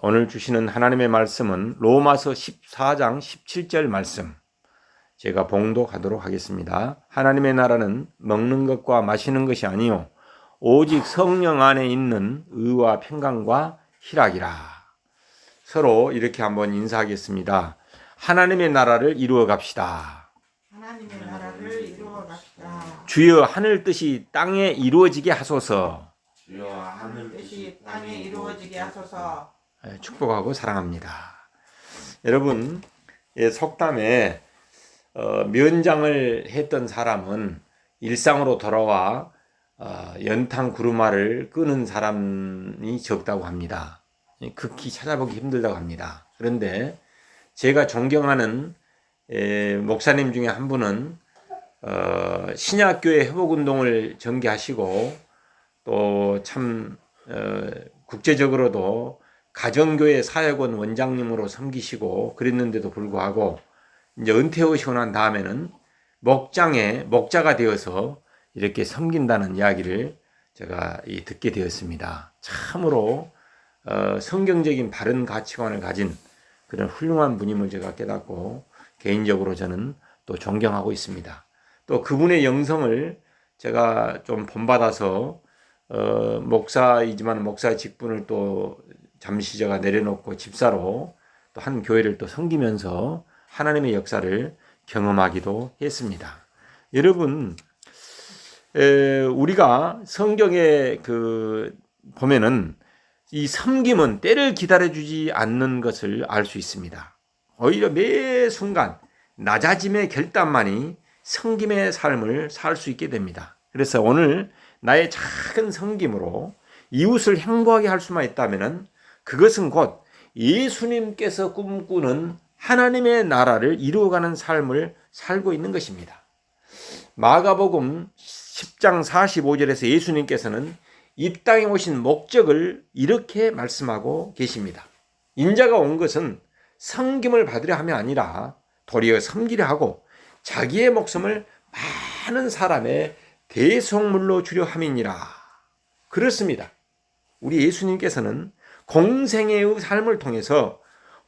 오늘 주시는 하나님의 말씀은 로마서 14장 17절 말씀, 제가 봉독하도록 하겠습니다. 하나님의 나라는 먹는 것과 마시는 것이 아니요 오직 성령 안에 있는 의와 평강과 희락이라. 서로 이렇게 한번 인사하겠습니다. 하나님의 나라를 이루어 갑시다. 하나님의 나라를 이루어 갑시다. 주여 하늘 뜻이 땅에 이루어지게 하소서. 주여 하늘 뜻이 땅에 이루어지게 하소서. 축복하고 사랑합니다. 여러분, 속담에 면장을 했던 사람은 일상으로 돌아와 연탄 구루마를 끄는 사람이 적다고 합니다. 극히 찾아보기 힘들다고 합니다. 그런데 제가 존경하는 목사님 중에 한 분은 신약교회 회복운동을 전개하시고 또 참 국제적으로도 가정교회 사역원 원장님으로 섬기시고 그랬는데도 불구하고 이제 은퇴하시고 난 다음에는 목자가 되어서 이렇게 섬긴다는 이야기를 제가 듣게 되었습니다. 참으로 성경적인 바른 가치관을 가진 그런 훌륭한 분임을 제가 깨닫고 개인적으로 저는 또 존경하고 있습니다. 또 그분의 영성을 제가 좀 본받아서 목사이지만 목사 직분을 또 잠시 제가 내려놓고 집사로 또 한 교회를 또 섬기면서 하나님의 역사를 경험하기도 했습니다. 여러분, 우리가 성경에 보면은 이 섬김은 때를 기다려주지 않는 것을 알 수 있습니다. 오히려 매 순간 낮아짐의 결단만이 섬김의 삶을 살 수 있게 됩니다. 그래서 오늘 나의 작은 섬김으로 이웃을 행복하게 할 수만 있다면은 그것은 곧 예수님께서 꿈꾸는 하나님의 나라를 이루어가는 삶을 살고 있는 것입니다. 마가복음 10장 45절에서 예수님께서는 이 땅에 오신 목적을 이렇게 말씀하고 계십니다. 인자가 온 것은 섬김을 받으려 함이 아니라 도리어 섬기려 하고 자기의 목숨을 많은 사람의 대속물로 주려 함이니라. 그렇습니다. 우리 예수님께서는 공생애의 삶을 통해서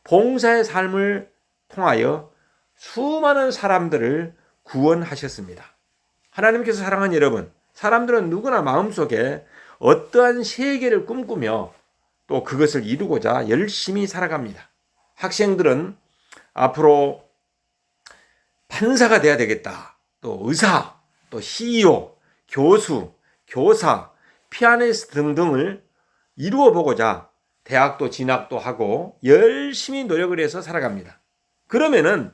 봉사의 삶을 통하여 수많은 사람들을 구원하셨습니다. 하나님께서 사랑하는 여러분, 사람들은 누구나 마음속에 어떠한 세계를 꿈꾸며 또 그것을 이루고자 열심히 살아갑니다. 학생들은 앞으로 판사가 돼야 되겠다. 또 의사, 또 CEO, 교수, 교사, 피아니스트 등등을 이루어 보고자 대학도 진학도 하고 열심히 노력을 해서 살아갑니다. 그러면은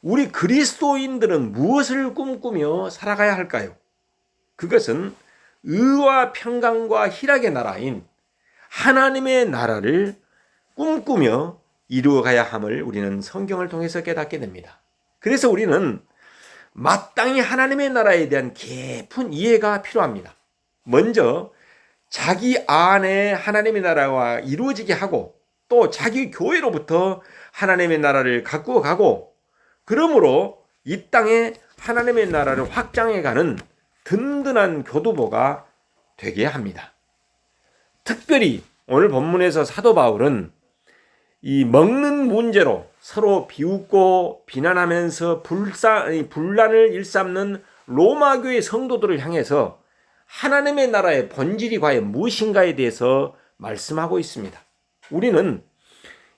우리 그리스도인들은 무엇을 꿈꾸며 살아가야 할까요? 그것은 의와 평강과 희락의 나라인 하나님의 나라를 꿈꾸며 이루어가야 함을 우리는 성경을 통해서 깨닫게 됩니다. 그래서 우리는 마땅히 하나님의 나라에 대한 깊은 이해가 필요합니다. 먼저 자기 안에 하나님의 나라가 이루어지게 하고 또 자기 교회로부터 하나님의 나라를 가꾸어 가고 그러므로 이 땅에 하나님의 나라를 확장해가는 든든한 교두보가 되게 합니다. 특별히 오늘 본문에서 사도 바울은 이 먹는 문제로 서로 비웃고 비난하면서 분란을 일삼는 로마 교회 성도들을 향해서 하나님의 나라의 본질이 과연 무엇인가에 대해서 말씀하고 있습니다. 우리는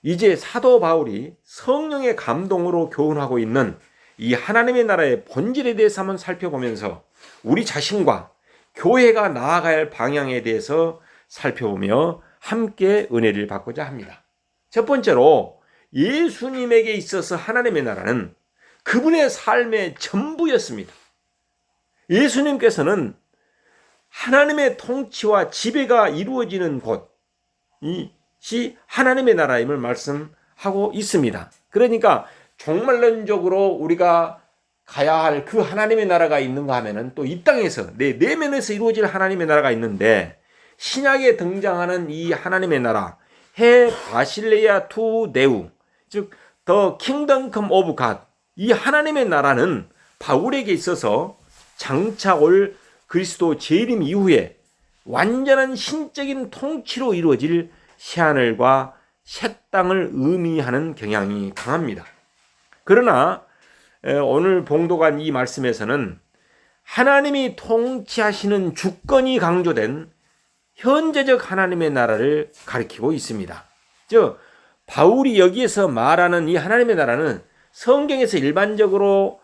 이제 사도 바울이 성령의 감동으로 교훈하고 있는 이 하나님의 나라의 본질에 대해서 한번 살펴보면서 우리 자신과 교회가 나아가야 할 방향에 대해서 살펴보며 함께 은혜를 받고자 합니다. 첫 번째로 예수님에게 있어서 하나님의 나라는 그분의 삶의 전부였습니다. 예수님께서는 하나님의 통치와 지배가 이루어지는 곳이 하나님의 나라임을 말씀하고 있습니다. 그러니까 종말론적으로 우리가 가야 할 그 하나님의 나라가 있는가 하면은 또 이 땅에서 내 내면에서 이루어질 하나님의 나라가 있는데 신약에 등장하는 이 하나님의 나라 해 바실레아 투 네우 즉 더 킹덤 컴 오브 갓 이 하나님의 나라는 바울에게 있어서 장차 올 그리스도 재림 이후에 완전한 신적인 통치로 이루어질 새하늘과 새 땅을 의미하는 경향이 강합니다. 그러나 오늘 봉독한 이 말씀에서는 하나님이 통치하시는 주권이 강조된 현재적 하나님의 나라를 가리키고 있습니다. 즉 바울이 여기에서 말하는 이 하나님의 나라는 성경에서 일반적으로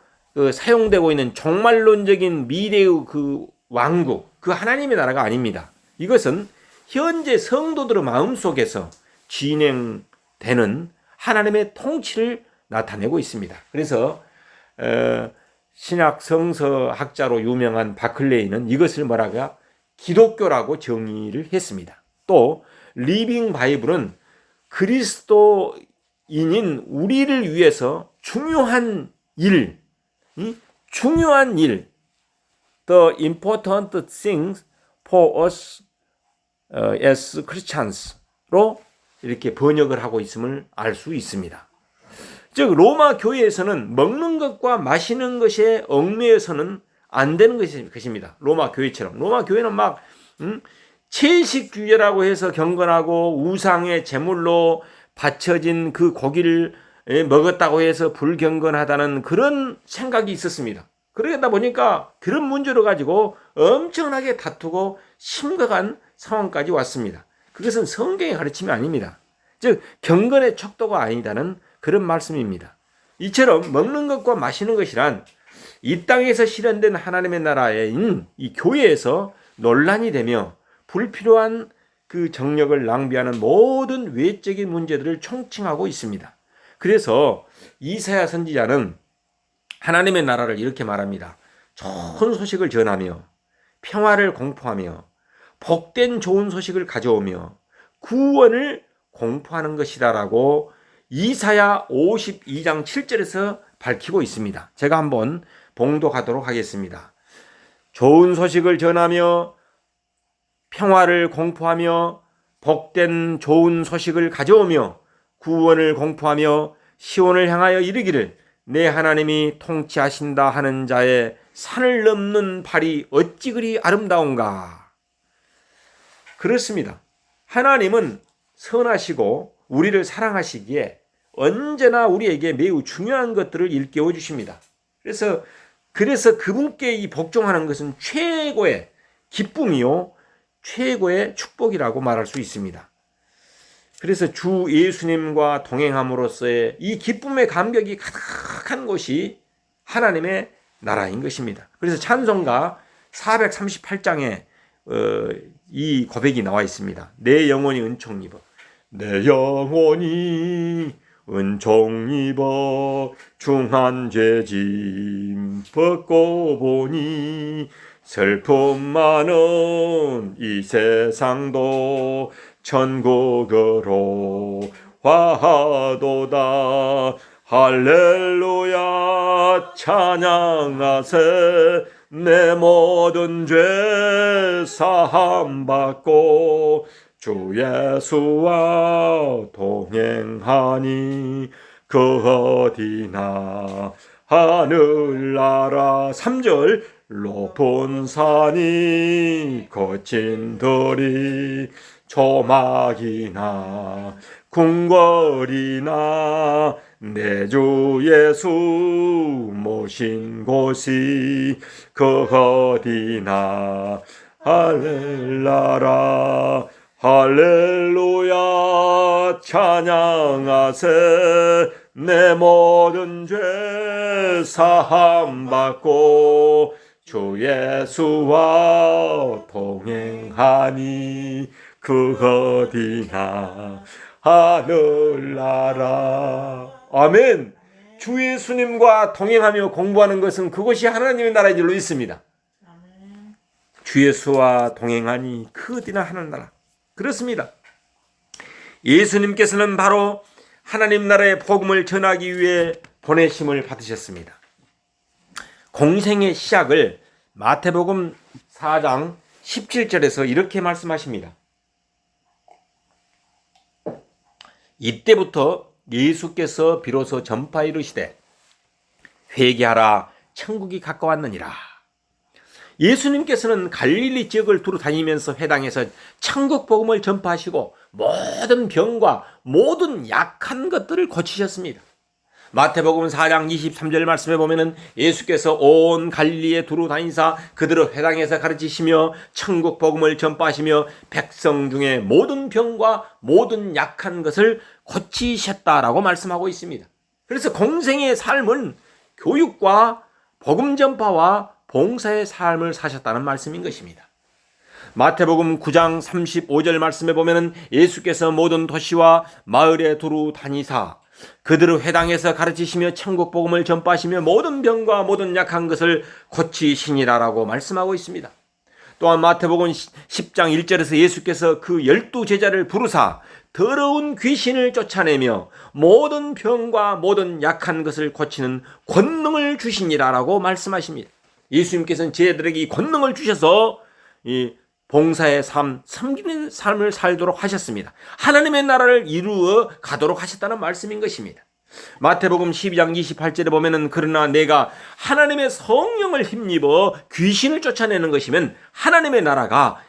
사용되고 있는 종말론적인 미래의 그 왕국, 그 하나님의 나라가 아닙니다. 이것은 현재 성도들의 마음속에서 진행되는 하나님의 통치를 나타내고 있습니다. 그래서 신약 성서학자로 유명한 바클레이는 이것을 뭐라고 기독교라고 정의를 했습니다. 또 리빙 바이블은 그리스도인인 우리를 위해서 중요한 일, the important things for us as Christians로 이렇게 번역을 하고 있음을 알 수 있습니다. 즉 로마 교회에서는 먹는 것과 마시는 것에 얽매여서는 안 되는 것입니다. 로마 교회처럼. 로마 교회는 막 채식주의라고 해서 경건하고 우상의 제물로 바쳐진 그 고기를 먹었다고 해서 불경건하다는 그런 생각이 있었습니다. 그러다 보니까 그런 문제를 가지고 엄청나게 다투고 심각한 상황까지 왔습니다. 그것은 성경의 가르침이 아닙니다. 즉 경건의 척도가 아니다는 그런 말씀입니다. 이처럼 먹는 것과 마시는 것이란 이 땅에서 실현된 하나님의 나라인 이 교회에서 논란이 되며 불필요한 그 정력을 낭비하는 모든 외적인 문제들을 총칭하고 있습니다. 그래서 이사야 선지자는 하나님의 나라를 이렇게 말합니다. 좋은 소식을 전하며 평화를 공포하며 복된 좋은 소식을 가져오며 구원을 공포하는 것이다라고 이사야 52장 7절에서 밝히고 있습니다. 제가 한번 봉독하도록 하겠습니다. 좋은 소식을 전하며 평화를 공포하며 복된 좋은 소식을 가져오며 구원을 공포하며 시온을 향하여 이르기를 내 하나님이 통치하신다 하는 자의 산을 넘는 발이 어찌 그리 아름다운가. 그렇습니다. 하나님은 선하시고 우리를 사랑하시기에 언제나 우리에게 매우 중요한 것들을 일깨워 주십니다. 그래서 그분께 이 복종하는 것은 최고의 기쁨이요 최고의 축복이라고 말할 수 있습니다. 그래서 주 예수님과 동행함으로써의 이 기쁨의 감격이 가득한 곳이 하나님의 나라인 것입니다. 그래서 찬송가 438장에 이 고백이 나와 있습니다. 내 영혼이 은총 입어 내 영혼이 은총 입어 중한 죄짐 벗고 보니 슬픔 많은 이 세상도 천국으로 화하도다. 할렐루야 찬양하세 내 모든 죄 사함 받고 주 예수와 동행하니 그 어디나 하늘나라. 3절 높은 산이 거친 들이 조막이나 궁궐이나 내 주 예수 모신 곳이 그 어디나 하늘나라. 할렐루야 찬양하세 내 모든 죄 사함 받고 주 예수와 동행하니 그 어디나 하늘나라. 아멘. 주 예수님과 동행하며 공부하는 것은 그것이 하나님의 나라의 줄로 있습니다. 주 예수와 동행하니 그 어디나 하늘나라. 그렇습니다. 예수님께서는 바로 하나님 나라의 복음을 전하기 위해 보내심을 받으셨습니다. 공생의 시작을 마태복음 4장 17절에서 이렇게 말씀하십니다. 이때부터 예수께서 비로소 전파 이르시되 회개하라 천국이 가까웠느니라. 예수님께서는 갈릴리 지역을 두루 다니면서 회당에서 천국 복음을 전파하시고 모든 병과 모든 약한 것들을 고치셨습니다. 마태복음 4장 23절 말씀에 보면은 예수께서 온 갈릴리에 두루 다니사 그들을 회당에서 가르치시며 천국 복음을 전파하시며 백성 중에 모든 병과 모든 약한 것을 고치셨다라고 말씀하고 있습니다. 그래서 공생의 삶은 교육과 복음 전파와 봉사의 삶을 사셨다는 말씀인 것입니다. 마태복음 9장 35절 말씀에 보면은 예수께서 모든 도시와 마을에 두루 다니사 그들을 회당에서 가르치시며 천국 복음을 전파하시며 모든 병과 모든 약한 것을 고치시니라라고 말씀하고 있습니다. 또한 마태복음 10장 1절에서 예수께서 그 12제자를 부르사 더러운 귀신을 쫓아내며 모든 병과 모든 약한 것을 고치는 권능을 주시니라라고 말씀하십니다. 예수님께서는 제자들에게 이 권능을 주셔서 이 봉사의 삶, 섬기는 삶을 살도록 하셨습니다. 하나님의 나라를 이루어 가도록 하셨다는 말씀인 것입니다. 마태복음 12장 28절에 보면은 그러나 내가 하나님의 성령을 힘입어 귀신을 쫓아내는 것이면 하나님의 나라가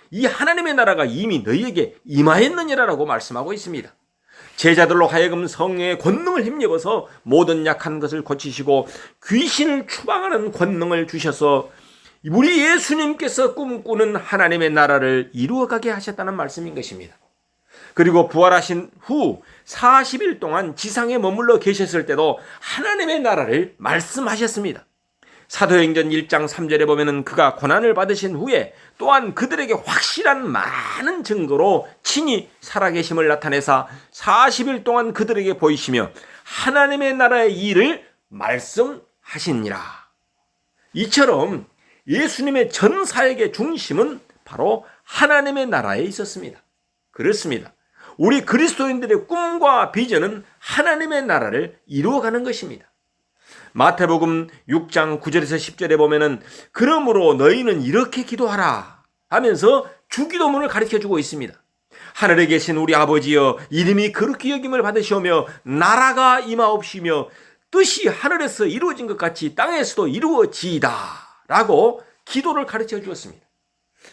이미 너희에게 임하였느니라라고 말씀하고 있습니다. 제자들로 하여금 성령의 권능을 힘입어서 모든 약한 것을 고치시고 귀신을 추방하는 권능을 주셔서 우리 예수님께서 꿈꾸는 하나님의 나라를 이루어가게 하셨다는 말씀인 것입니다. 그리고 부활하신 후 40일 동안 지상에 머물러 계셨을 때도 하나님의 나라를 말씀하셨습니다. 사도행전 1장 3절에 보면은 그가 고난을 받으신 후에 또한 그들에게 확실한 많은 증거로 친히 살아계심을 나타내사 40일 동안 그들에게 보이시며 하나님의 나라의 일을 말씀하시니라. 이처럼 예수님의 전 사역의 중심은 바로 하나님의 나라에 있었습니다. 그렇습니다. 우리 그리스도인들의 꿈과 비전은 하나님의 나라를 이루어가는 것입니다. 마태복음 6장 9절에서 10절에 보면은 그러므로 너희는 이렇게 기도하라 하면서 주기도문을 가르쳐주고 있습니다. 하늘에 계신 우리 아버지여 이름이 거룩히 여김을 받으시오며 나라가 임하옵시며 뜻이 하늘에서 이루어진 것 같이 땅에서도 이루어지이다 라고 기도를 가르쳐 주었습니다.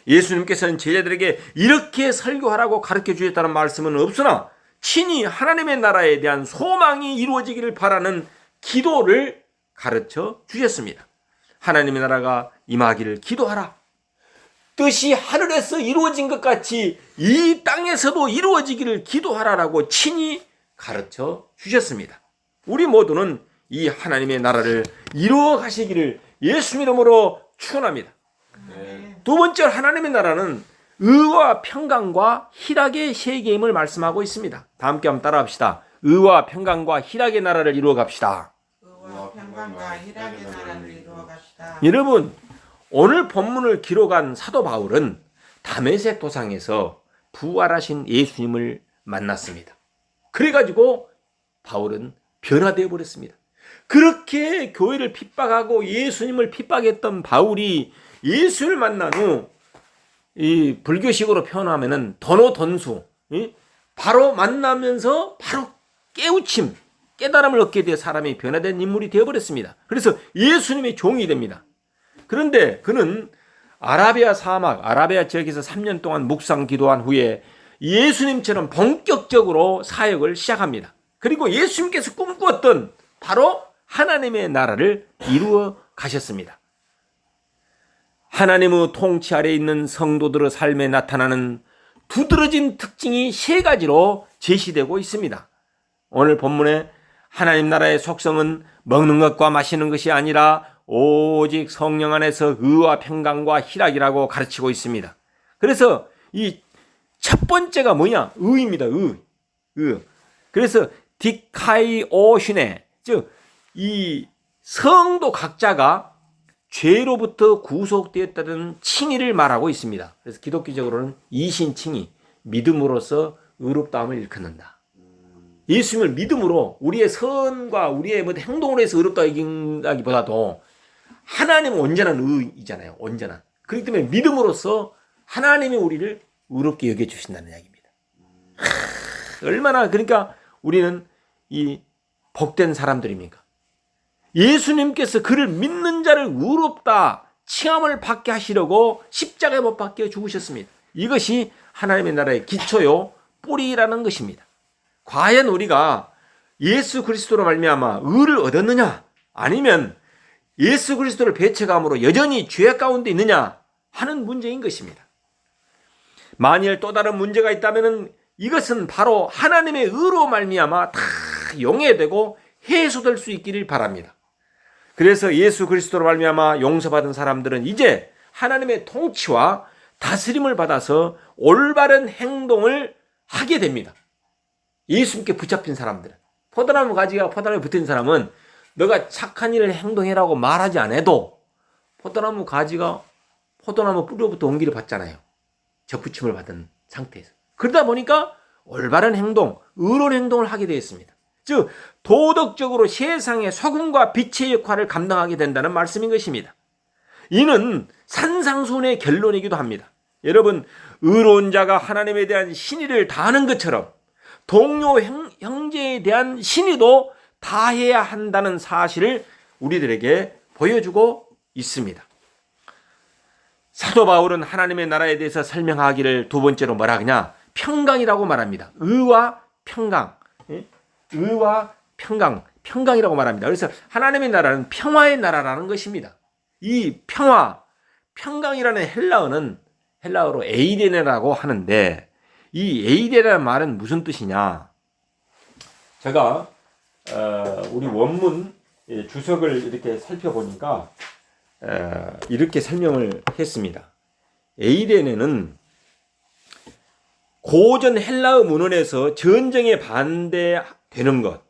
예수님께서는 제자들에게 이렇게 설교하라고 가르쳐 주셨다는 말씀은 없으나 친히 하나님의 나라에 대한 소망이 이루어지기를 바라는 기도를 가르쳐 주셨습니다. 하나님의 나라가 임하기를 기도하라. 뜻이 하늘에서 이루어진 것 같이 이 땅에서도 이루어지기를 기도하라라고 친히 가르쳐 주셨습니다. 우리 모두는 이 하나님의 나라를 이루어 가시기를 예수 이름으로 축원합니다. 두 번째 하나님의 나라는 의와 평강과 희락의 세계임을 말씀하고 있습니다. 다 함께 한번 따라합시다. 의와 평강과 희락의 나라를 이루어 갑시다. 의와 평강과 희락의 나라를 이루어 갑시다. 여러분, 오늘 본문을 기록한 사도 바울은 다메섹 도상에서 부활하신 예수님을 만났습니다. 그래가지고 바울은 변화되어 버렸습니다. 그렇게 교회를 핍박하고 예수님을 핍박했던 바울이 예수를 만난 후 이 불교식으로 표현하면은 던호던수, 바로 만나면서 바로 깨달음을 얻게 되어 사람이 변화된 인물이 되어버렸습니다. 그래서 예수님의 종이 됩니다. 그런데 그는 아라비아 사막, 아라비아 지역에서 3년 동안 묵상 기도한 후에 예수님처럼 본격적으로 사역을 시작합니다. 그리고 예수님께서 꿈꾸었던 바로 하나님의 나라를 이루어 가셨습니다. 하나님의 통치 아래에 있는 성도들의 삶에 나타나는 두드러진 특징이 세 가지로 제시되고 있습니다. 오늘 본문에 하나님 나라의 속성은 먹는 것과 마시는 것이 아니라 오직 성령 안에서 의와 평강과 희락이라고 가르치고 있습니다. 그래서 이 첫 번째가 뭐냐? 의입니다. 의. 그래서 디카이오시네, 즉 이 성도 각자가 죄로부터 구속되었다는 칭의를 말하고 있습니다. 그래서 기독교적으로는 이신칭의, 믿음으로써 의롭다함을 일컫는다. 예수님을 믿음으로 우리의 선과 우리의 행동으로 해서 의롭다기보다도 하나님은 온전한 의이잖아요. 온전한. 그렇기 때문에 믿음으로써 하나님이 우리를 의롭게 여겨주신다는 이야기입니다. 얼마나 그러니까 우리는 이 복된 사람들입니까? 예수님께서 그를 믿는 자를 의롭다 칭함을 받게 하시려고 십자가에 못 박혀 죽으셨습니다. 이것이 하나님의 나라의 기초요 뿌리라는 것입니다. 과연 우리가 예수 그리스도로 말미암아 의를 얻었느냐, 아니면 예수 그리스도를 배척함으로 여전히 죄 가운데 있느냐 하는 문제인 것입니다. 만일 또 다른 문제가 있다면 이것은 바로 하나님의 의로 말미암아 다 용해되고 해소될 수 있기를 바랍니다. 그래서 예수 그리스도로 말미암아 용서받은 사람들은 이제 하나님의 통치와 다스림을 받아서 올바른 행동을 하게 됩니다. 예수님께 붙잡힌 사람들은, 포도나무 가지가 포도나무에 붙은 사람은 너가 착한 일을 행동해라고 말하지 않아도 포도나무 가지가 포도나무 뿌리로부터 온기를 받잖아요. 접붙임을 받은 상태에서. 그러다 보니까 올바른 행동, 의로운 행동을 하게 되었습니다. 즉 도덕적으로 세상의 소금과 빛의 역할을 감당하게 된다는 말씀인 것입니다. 이는 산상수훈의 결론이기도 합니다. 여러분, 의로운 자가 하나님에 대한 신의를 다하는 것처럼 동료 형제에 대한 신의도 다해야 한다는 사실을 우리들에게 보여주고 있습니다. 사도 바울은 하나님의 나라에 대해서 설명하기를 두 번째로 뭐라 하냐? 평강이라고 말합니다. 의와 평강. 의와 평강, 평강이라고 말합니다. 그래서 하나님의 나라는 평화의 나라라는 것입니다. 이 평화, 평강이라는 헬라어로 에이데네라고 하는데, 이 에이데라는 말은 무슨 뜻이냐? 제가 우리 원문 주석을 이렇게 살펴보니까 이렇게 설명을 했습니다. 에이데네는 고전 헬라어 문헌에서 전쟁에 반대되는 것,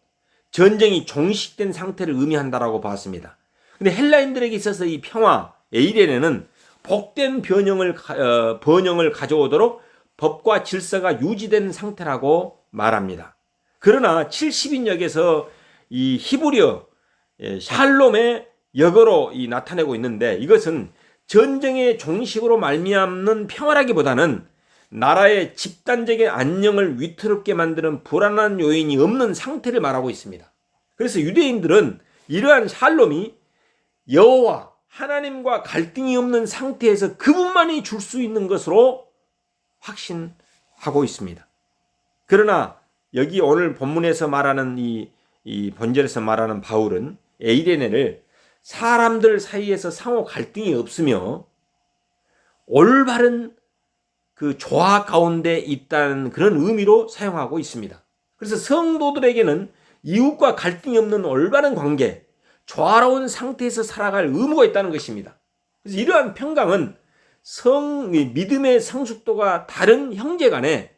전쟁이 종식된 상태를 의미한다라고 봤습니다. 근데 헬라인들에게 있어서 이 평화, 에이데네는 복된 번영을 가져오도록 법과 질서가 유지된 상태라고 말합니다. 그러나 70인역에서 이 히브리어 샬롬의 역어로 나타내고 있는데, 이것은 전쟁의 종식으로 말미암는 평화라기보다는 나라의 집단적인 안녕을 위태롭게 만드는 불안한 요인이 없는 상태를 말하고 있습니다. 그래서 유대인들은 이러한 샬롬이 여호와 하나님과 갈등이 없는 상태에서 그분만이 줄 수 있는 것으로 확신하고 있습니다. 그러나 여기 오늘 본문에서 말하는 이 본절에서 말하는 바울은 에이데네를 사람들 사이에서 상호 갈등이 없으며 올바른 그 조화 가운데 있다는 그런 의미로 사용하고 있습니다. 그래서 성도들에게는 이웃과 갈등이 없는 올바른 관계, 조화로운 상태에서 살아갈 의무가 있다는 것입니다. 그래서 이러한 평강은 믿음의 성숙도가 다른 형제 간에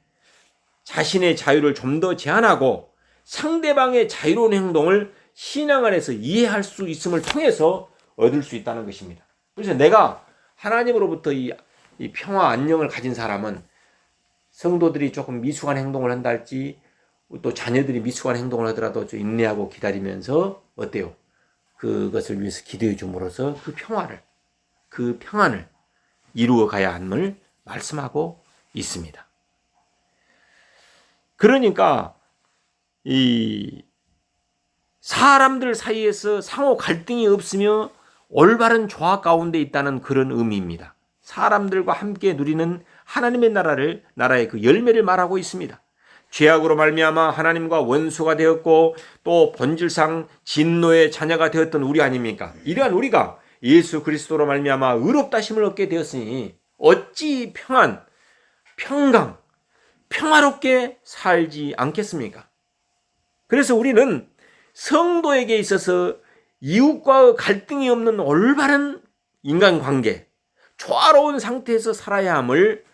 자신의 자유를 좀 더 제한하고 상대방의 자유로운 행동을 신앙 안에서 이해할 수 있음을 통해서 얻을 수 있다는 것입니다. 그래서 내가 하나님으로부터 이 평화 안녕을 가진 사람은 성도들이 조금 미숙한 행동을 한다 할지, 또 자녀들이 미숙한 행동을 하더라도 좀 인내하고 기다리면서 어때요? 그것을 위해서 기도해 줌으로써 그 평안을 이루어 가야 함을 말씀하고 있습니다. 그러니까 이 사람들 사이에서 상호 갈등이 없으며 올바른 조화 가운데 있다는 그런 의미입니다. 사람들과 함께 누리는 하나님의 나라의 그 열매를 말하고 있습니다. 죄악으로 말미암아 하나님과 원수가 되었고 또 본질상 진노의 자녀가 되었던 우리 아닙니까? 이러한 우리가 예수 그리스도로 말미암아 의롭다심을 얻게 되었으니 어찌 평강, 평화롭게 살지 않겠습니까? 그래서 우리는 성도에게 있어서 이웃과 갈등이 없는 올바른 인간관계, 조화로운 상태에서 살아야 할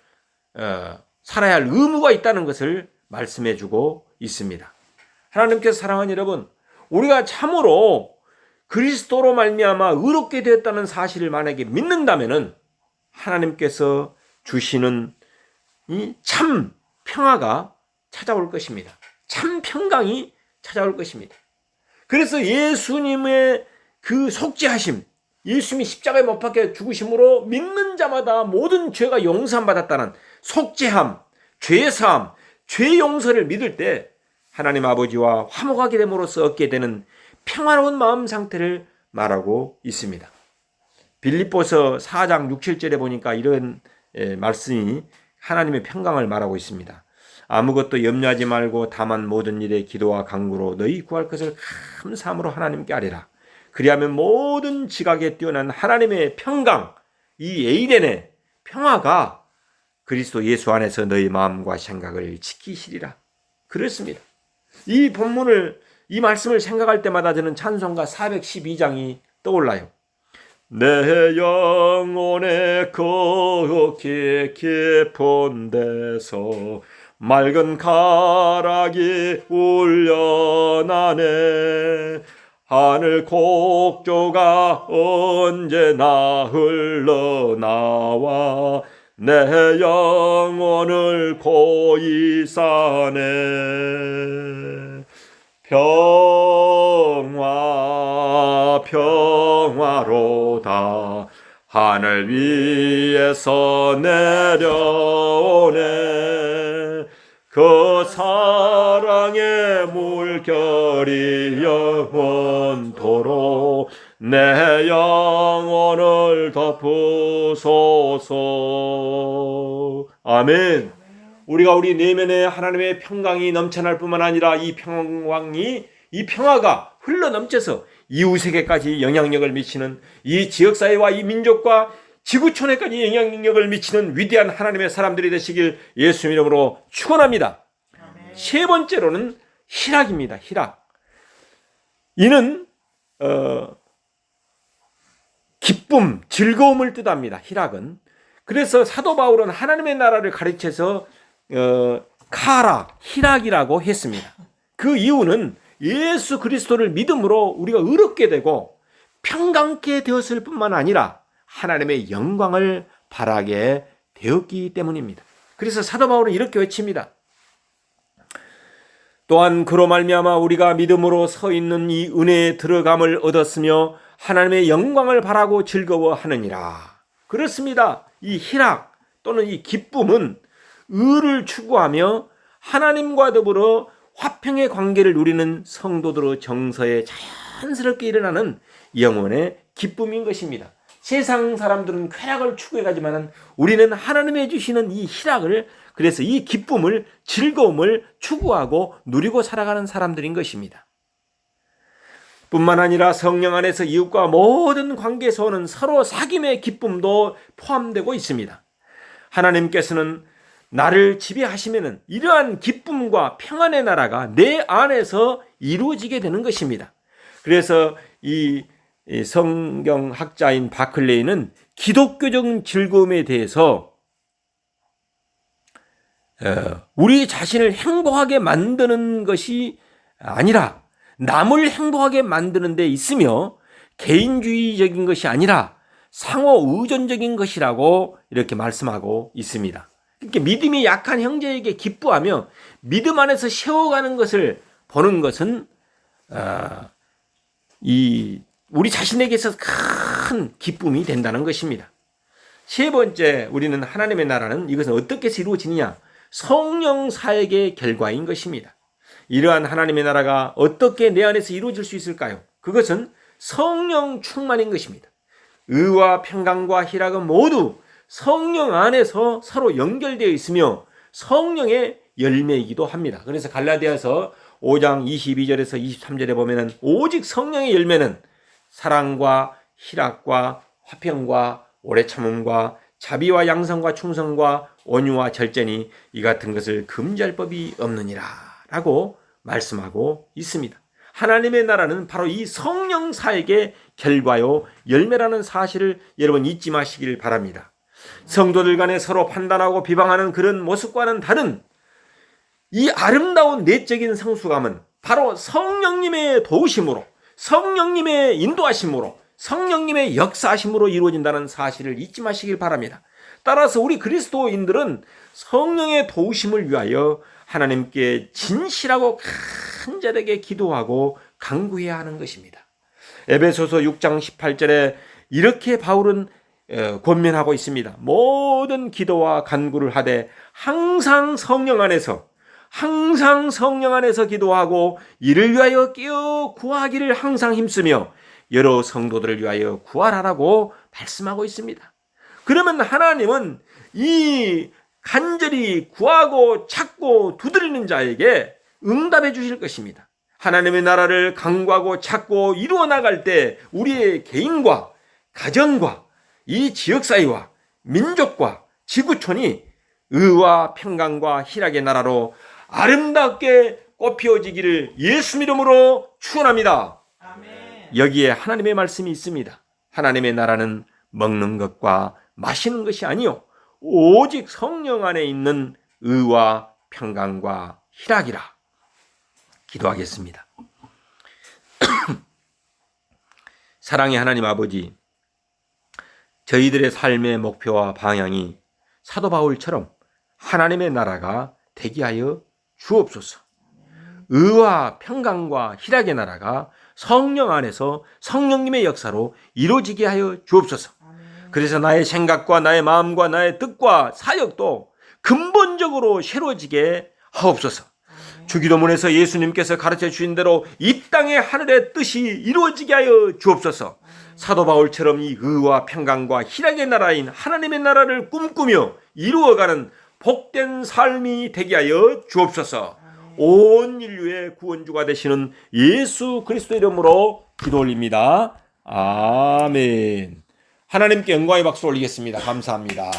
의무가 있다는 것을 말씀해주고 있습니다. 하나님께서 사랑하는 여러분, 우리가 참으로 그리스도로 말미암아 의롭게 되었다는 사실을 만약에 믿는다면은 하나님께서 주시는 이 참 평화가 찾아올 것입니다. 참 평강이 찾아올 것입니다. 그래서 예수님의 그 속죄하심, 예수님이 십자가에 못 박혀 죽으심으로 믿는 자마다 모든 죄가 용서받았다는 속죄함, 죄사함, 죄 용서를 믿을 때 하나님 아버지와 화목하게 됨으로써 얻게 되는 평화로운 마음 상태를 말하고 있습니다. 빌립보서 4장 6, 7절에 보니까 이런 말씀이 하나님의 평강을 말하고 있습니다. 아무것도 염려하지 말고 다만 모든 일에 기도와 간구로 너희 구할 것을 감사함으로 하나님께 아뢰라. 그리하면 모든 지각에 뛰어난 하나님의 평강, 이 에이덴의 평화가 그리스도 예수 안에서 너희 마음과 생각을 지키시리라. 그렇습니다. 이 본문을, 이 말씀을 생각할 때마다 저는 찬송가 412장이 떠올라요. 내 영혼의 거룩히 깊은 데서 맑은 가락이 울려나네. 하늘 곡조가 언제나 흘러나와 내 영혼을 고이 사네. 평화 평화로다 하늘 위에서 내려오네. 그 사랑의 물결이 영원토록 내 영혼을 덮으소서. 아멘. 우리가 우리 내면에 하나님의 평강이 넘쳐날 뿐만 아니라 이 평화가 흘러넘쳐서 이웃에게까지 영향력을 미치는, 이 지역사회와 이 민족과 지구촌에까지 영향력을 미치는 위대한 하나님의 사람들이 되시길 예수 이름으로 축원합니다. 세 번째로는 희락입니다. 희락. 이는 기쁨, 즐거움을 뜻합니다. 희락은. 그래서 사도 바울은 하나님의 나라를 가르쳐서 카라, 희락이라고 했습니다. 그 이유는 예수 그리스도를 믿음으로 우리가 의롭게 되고 평강케 되었을 뿐만 아니라 하나님의 영광을 바라게 되었기 때문입니다. 그래서 사도 바울은 이렇게 외칩니다. 또한 그로 말미암아 우리가 믿음으로 서 있는 이 은혜에 들어감을 얻었으며 하나님의 영광을 바라고 즐거워하느니라. 그렇습니다. 이 희락 또는 이 기쁨은 의를 추구하며 하나님과 더불어 화평의 관계를 누리는 성도들의 정서에 자연스럽게 일어나는 영혼의 기쁨인 것입니다. 세상 사람들은 쾌락을 추구해가지만 우리는 하나님이 주시는 이 희락을, 그래서 이 기쁨을, 즐거움을 추구하고 누리고 살아가는 사람들인 것입니다. 뿐만 아니라 성령 안에서 이웃과 모든 관계에서 오는 서로 사귐의 기쁨도 포함되고 있습니다. 하나님께서는 나를 지배하시면은 이러한 기쁨과 평안의 나라가 내 안에서 이루어지게 되는 것입니다. 그래서 이 성경학자인 바클레이는 기독교적 즐거움에 대해서 우리 자신을 행복하게 만드는 것이 아니라 남을 행복하게 만드는 데 있으며 개인주의적인 것이 아니라 상호 의존적인 것이라고 이렇게 말씀하고 있습니다. 그러니까 믿음이 약한 형제에게 기뻐하며 믿음 안에서 세워가는 것을 보는 것은 우리 자신에게서 큰 기쁨이 된다는 것입니다. 세 번째, 우리는 하나님의 나라는 이것은 어떻게 이루어지느냐? 성령 사역의 결과인 것입니다. 이러한 하나님의 나라가 어떻게 내 안에서 이루어질 수 있을까요? 그것은 성령 충만인 것입니다. 의와 평강과 희락은 모두 성령 안에서 서로 연결되어 있으며 성령의 열매이기도 합니다. 그래서 갈라디아서 5장 22절에서 23절에 보면은 오직 성령의 열매는 사랑과 희락과 화평과 오래 참음과 자비와 양성과 충성과 온유와 절제니 이 같은 것을 금지할 법이 없느니라 라고 말씀하고 있습니다. 하나님의 나라는 바로 이 성령 사역의 결과요 열매라는 사실을 여러분 잊지 마시길 바랍니다. 성도들 간에 서로 판단하고 비방하는 그런 모습과는 다른 이 아름다운 내적인 성숙함은 바로 성령님의 도우심으로, 성령님의 인도하심으로, 성령님의 역사하심으로 이루어진다는 사실을 잊지 마시길 바랍니다. 따라서 우리 그리스도인들은 성령의 도우심을 위하여 하나님께 진실하고 간절하게 기도하고 간구해야 하는 것입니다. 에베소서 6장 18절에 이렇게 바울은 권면하고 있습니다. 모든 기도와 간구를 하되 항상 성령 안에서 기도하고 이를 위하여 깨어 구하기를 항상 힘쓰며 여러 성도들을 위하여 구하라라고 말씀하고 있습니다. 그러면 하나님은 이 간절히 구하고 찾고 두드리는 자에게 응답해 주실 것입니다. 하나님의 나라를 강구하고 찾고 이루어 나갈 때 우리의 개인과 가정과 이 지역사회와 민족과 지구촌이 의와 평강과 희락의 나라로 아름답게 꽃피어지기를 예수 이름으로 축원합니다. 아멘. 여기에 하나님의 말씀이 있습니다. 하나님의 나라는 먹는 것과 마시는 것이 아니요 오직 성령 안에 있는 의와 평강과 희락이라. 기도하겠습니다. 사랑의 하나님 아버지, 저희들의 삶의 목표와 방향이 사도 바울처럼 하나님의 나라가 되게 하여 주옵소서. 의와 평강과 희락의 나라가 성령 안에서 성령님의 역사로 이루어지게 하여 주옵소서. 그래서 나의 생각과 나의 마음과 나의 뜻과 사역도 근본적으로 새로워지게 하옵소서. 주기도문에서 예수님께서 가르쳐 주신 대로 이 땅의 하늘의 뜻이 이루어지게 하여 주옵소서. 사도 바울처럼 이 의와 평강과 희락의 나라인 하나님의 나라를 꿈꾸며 이루어가는 복된 삶이 되게 하여 주옵소서. 온 인류의 구원주가 되시는 예수 그리스도 이름으로 기도 올립니다. 아멘. 하나님께 영광의 박수 올리겠습니다. 감사합니다.